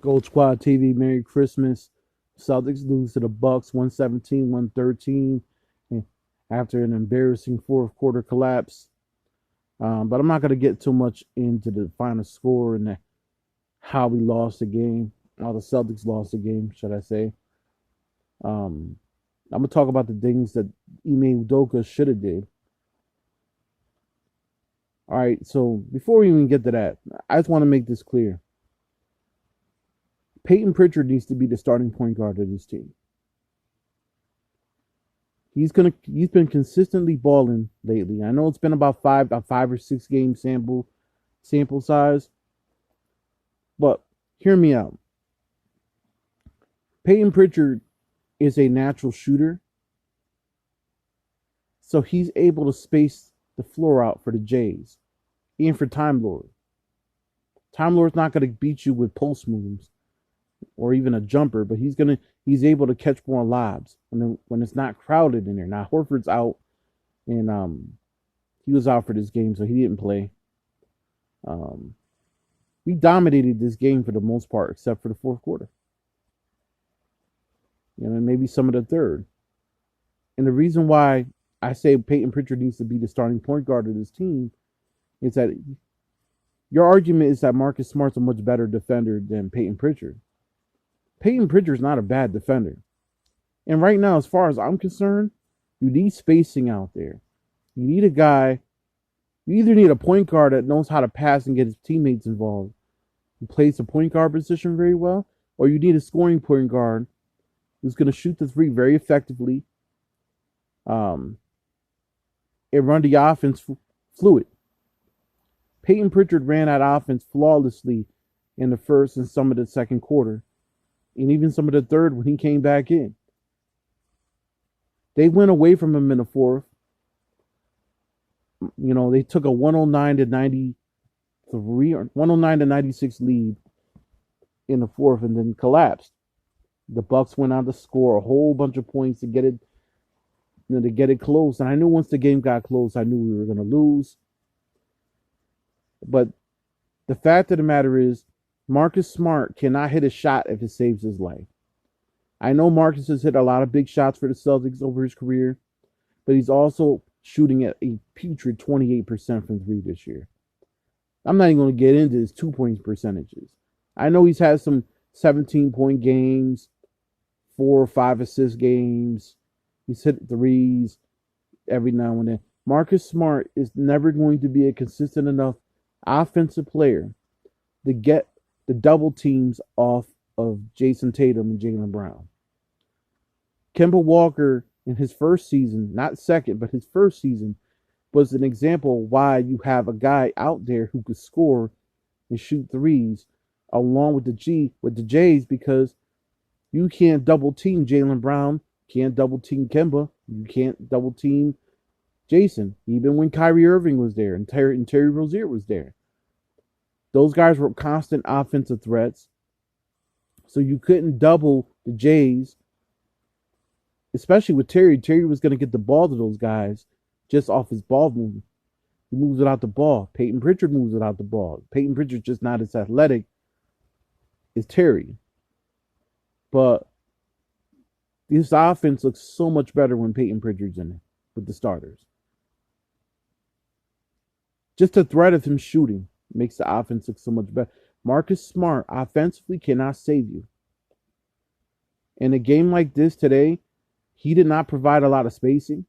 Gold Squad TV, Merry Christmas. Celtics lose to the Bucks 117-113 after an embarrassing fourth quarter collapse. But I'm not going to get too much into the final score and how we lost the game, how the Celtics lost the game, should I say. Um, I'm going to talk about the things that Ime Udoka should have did. All right, so before we even get to that, I just want to make this clear. Payton Pritchard needs to be the starting point guard of this team. He's been consistently balling lately. I know it's been about a 5 or 6 game sample size, but hear me out. Payton Pritchard is a natural shooter, so he's able to space the floor out for the Jays and for Time Lord. Time Lord's not going to beat you with post moves or even a jumper, but he's able to catch more lobs when it's not crowded in there. Now Horford's out, and he was out for this game, so he didn't play. We dominated this game for the most part, except for the fourth quarter. Maybe some of the third. And the reason why I say Payton Pritchard needs to be the starting point guard of this team is that your argument is that Marcus Smart's a much better defender than Payton Pritchard. Payton Pritchard's not a bad defender. And right now, as far as I'm concerned, you need spacing out there. You need a guy, you either need a point guard that knows how to pass and get his teammates involved, who plays the point guard position very well, or you need a scoring point guard who's going to shoot the three very effectively and run the offense fluid. Payton Pritchard ran that offense flawlessly in the first and some of the second quarter, and even some of the third when he came back in. They went away from him in the fourth. They took a 109-93 or 109-96 lead in the fourth and then collapsed. The Bucks went on to score a whole bunch of points to get it close. And I knew once the game got close, I knew we were going to lose. But the fact of the matter is, Marcus Smart cannot hit a shot if it saves his life. I know Marcus has hit a lot of big shots for the Celtics over his career, but he's also shooting at a putrid 28% from three this year. I'm not even going to get into his 2-point percentages. I know he's had some 17-point games, 4 or 5 assist games. He's hit threes every now and then. Marcus Smart is never going to be a consistent enough offensive player to get the double teams off of Jason Tatum and Jaylen Brown. Kemba Walker in his first season, not second, but his first season, was an example why you have a guy out there who could score and shoot threes along with the Jays, because you can't double team Jaylen Brown, can't double team Kemba, you can't double team Jason, even when Kyrie Irving was there and Terry Rozier was there. Those guys were constant offensive threats, so you couldn't double the Jays, especially with Terry. Terry was going to get the ball to those guys just off his ball movement. He moves without the ball. Payton Pritchard moves without the ball. Payton Pritchard's just not as athletic as Terry. But this offense looks so much better when Payton Pritchard's in it with the starters. Just the threat of him shooting makes the offense look so much better. Marcus Smart offensively cannot save you. In a game like this today, he did not provide a lot of spacing.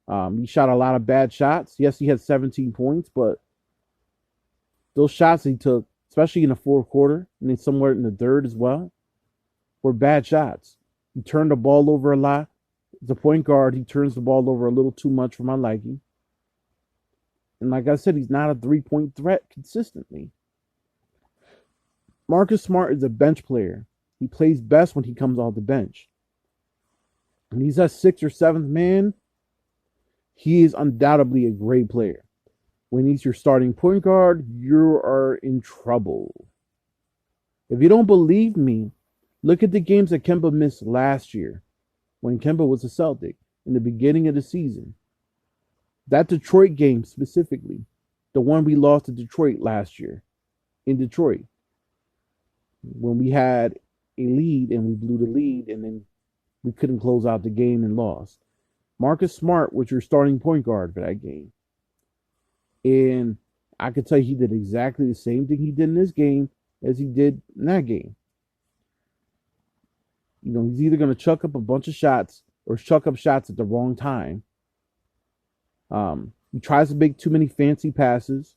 He shot a lot of bad shots. Yes, he had 17 points, but those shots he took, especially in the fourth quarter and then somewhere in the third as well, were bad shots. He turned the ball over a lot. As a point guard, he turns the ball over a little too much for my liking. And like I said, he's not a three-point threat consistently. Marcus Smart is a bench player. He plays best when he comes off the bench. When he's a 6th or 7th man, he is undoubtedly a great player. When he's your starting point guard, you are in trouble. If you don't believe me, look at the games that Kemba missed last year when Kemba was a Celtic in the beginning of the season. That Detroit game specifically, the one we lost to Detroit last year in Detroit. when we had a lead and we blew the lead and then we couldn't close out the game and lost. Marcus Smart was your starting point guard for that game. And I could tell you he did exactly the same thing he did in this game as he did in that game. You know, he's either going to chuck up a bunch of shots or chuck up shots at the wrong time. He tries to make too many fancy passes.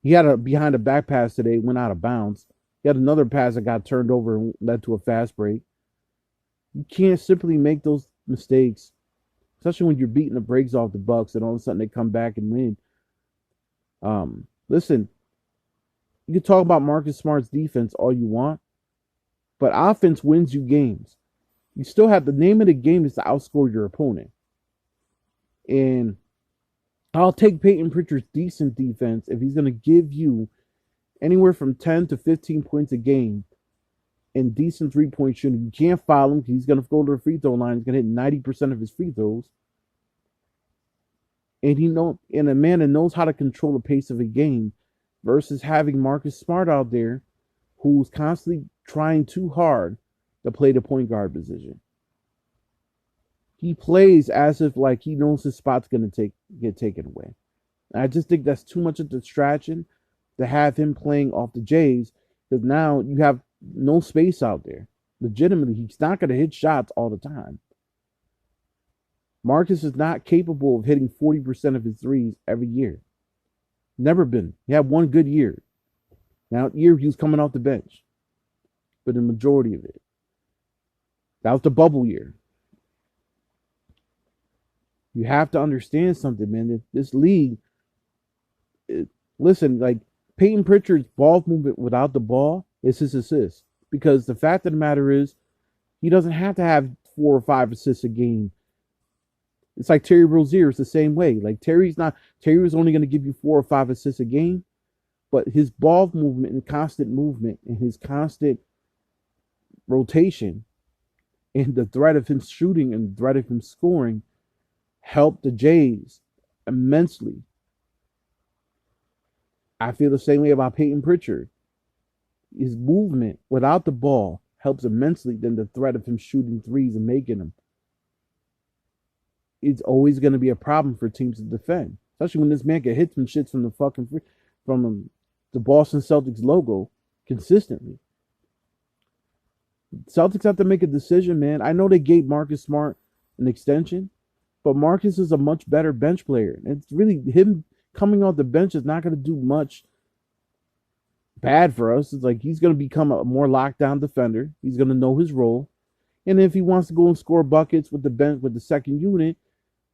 He had a behind the back pass today, went out of bounds. He had another pass that got turned over and led to a fast break. You can't simply make those mistakes, especially when you're beating the brakes off the Bucks and all of a sudden they come back and win. Listen, you can talk about Marcus Smart's defense all you want, but offense wins you games. You still have the name of the game is to outscore your opponent. And I'll take Payton Pritchard's decent defense if he's going to give you anywhere from 10 to 15 points a game and decent three-point shooting. You can't foul him because he's going to go to the free throw line. He's going to hit 90% of his free throws. And a man that knows how to control the pace of a game versus having Marcus Smart out there who's constantly trying too hard to play the point guard position. He plays as if like he knows his spot's going to get taken away. And I just think that's too much of a distraction to have him playing off the Jays because now you have no space out there. Legitimately, he's not going to hit shots all the time. Marcus is not capable of hitting 40% of his threes every year. Never been. He had one good year. Now, year he was coming off the bench. But the majority of it. That was the bubble year. You have to understand something, man. This league, listen, like Payton Pritchard's ball movement without the ball is his assist. Because the fact of the matter is, he doesn't have to have 4 or 5 assists a game. It's like Terry Rozier is the same way. Like Terry was only going to give you 4 or 5 assists a game, but his ball movement and constant movement and his constant rotation and the threat of him shooting and the threat of him scoring helped the Jays immensely. I feel the same way about Payton Pritchard. His movement without the ball helps immensely than the threat of him shooting threes and making them. It's always going to be a problem for teams to defend, especially when this man can hit some shits from the Boston Celtics logo consistently. Celtics have to make a decision, man. I know they gave Marcus Smart an extension, but Marcus is a much better bench player. It's really him coming off the bench is not going to do much bad for us. It's like he's going to become a more lockdown defender. He's going to know his role. And if he wants to go and score buckets with the bench with the second unit,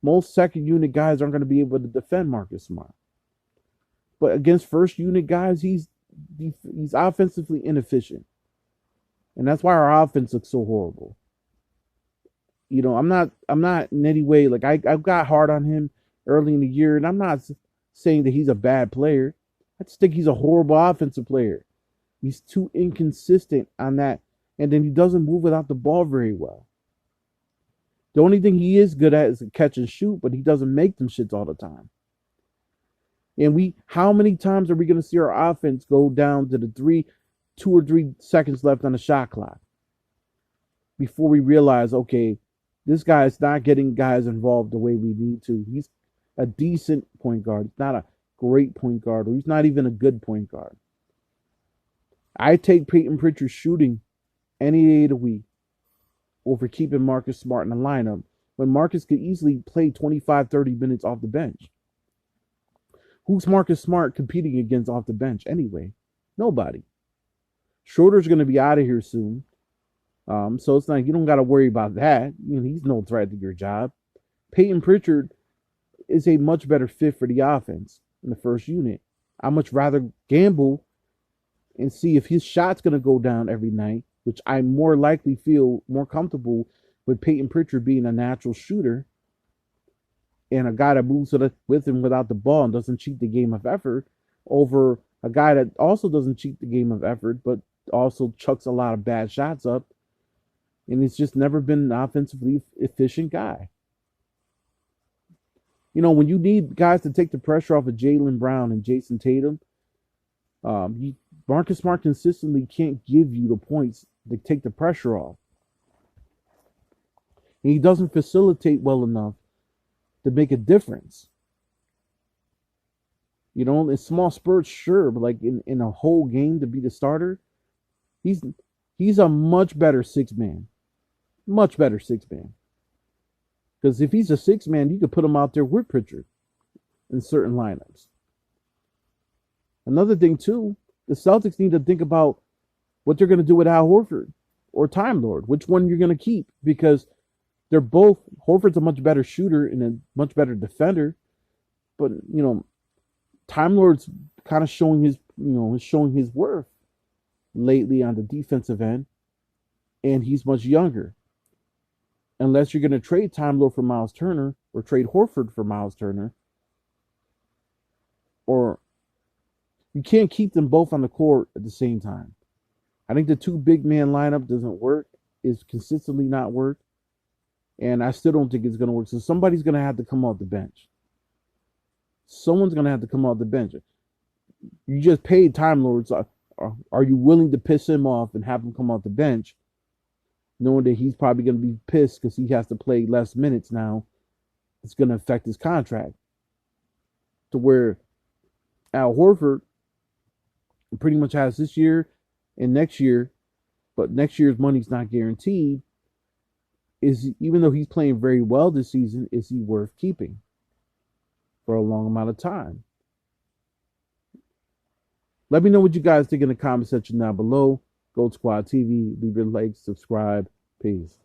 most second unit guys aren't going to be able to defend Marcus Smart. But against first unit guys, he's offensively inefficient. And that's why our offense looks so horrible. You know, I'm not in any way like I've got hard on him early in the year, and I'm not saying that he's a bad player. I just think he's a horrible offensive player. He's too inconsistent on that, and then he doesn't move without the ball very well. The only thing he is good at is catch and shoot, but he doesn't make them shits all the time. And how many times are we going to see our offense go down to the 2 or 3 seconds left on the shot clock before we realize, okay, this guy is not getting guys involved the way we need to. He's a decent point guard. He's not a great point guard, or he's not even a good point guard. I take Payton Pritchard shooting any day of the week over keeping Marcus Smart in the lineup when Marcus could easily play 25, 30 minutes off the bench. Who's Marcus Smart competing against off the bench anyway? Nobody. Schroeder's going to be out of here soon. So it's like you don't got to worry about that. You know, he's no threat to your job. Payton Pritchard is a much better fit for the offense in the first unit. I much rather gamble and see if his shot's going to go down every night, which I more likely feel more comfortable with Payton Pritchard being a natural shooter and a guy that moves with him without the ball and doesn't cheat the game of effort over a guy that also doesn't cheat the game of effort but also chucks a lot of bad shots up, and he's just never been an offensively efficient guy. You know, when you need guys to take the pressure off of Jaylen Brown and Jason Tatum, Marcus Smart consistently can't give you the points to take the pressure off. And he doesn't facilitate well enough to make a difference. You know, in small spurts, sure, but like in a whole game to be the starter, he's a much better six man. Much better six man. Because if he's a six man, you could put him out there with Pritchard in certain lineups. Another thing, too, the Celtics need to think about what they're going to do with Al Horford or Time Lord, which one you're going to keep, because they're both, Horford's a much better shooter and a much better defender, but, you know, Time Lord's kind of showing his worth lately on the defensive end, and he's much younger. Unless you're going to trade Time Lord for Miles Turner or trade Horford for Miles Turner, or you can't keep them both on the court at the same time. I think the two big man lineup doesn't work, is consistently not work, and I still don't think it's going to work. So somebody's going to have to come off the bench. Someone's going to have to come off the bench. You just paid Time Lords. Are you willing to piss him off and have him come off the bench, knowing that he's probably going to be pissed because he has to play less minutes now? It's going to affect his contract. To where Al Horford pretty much has this year and next year, but next year's money's not guaranteed. Even though he's playing very well this season, is he worth keeping for a long amount of time? Let me know what you guys think in the comment section down below. Gold Squad TV, leave your likes, subscribe. Peace.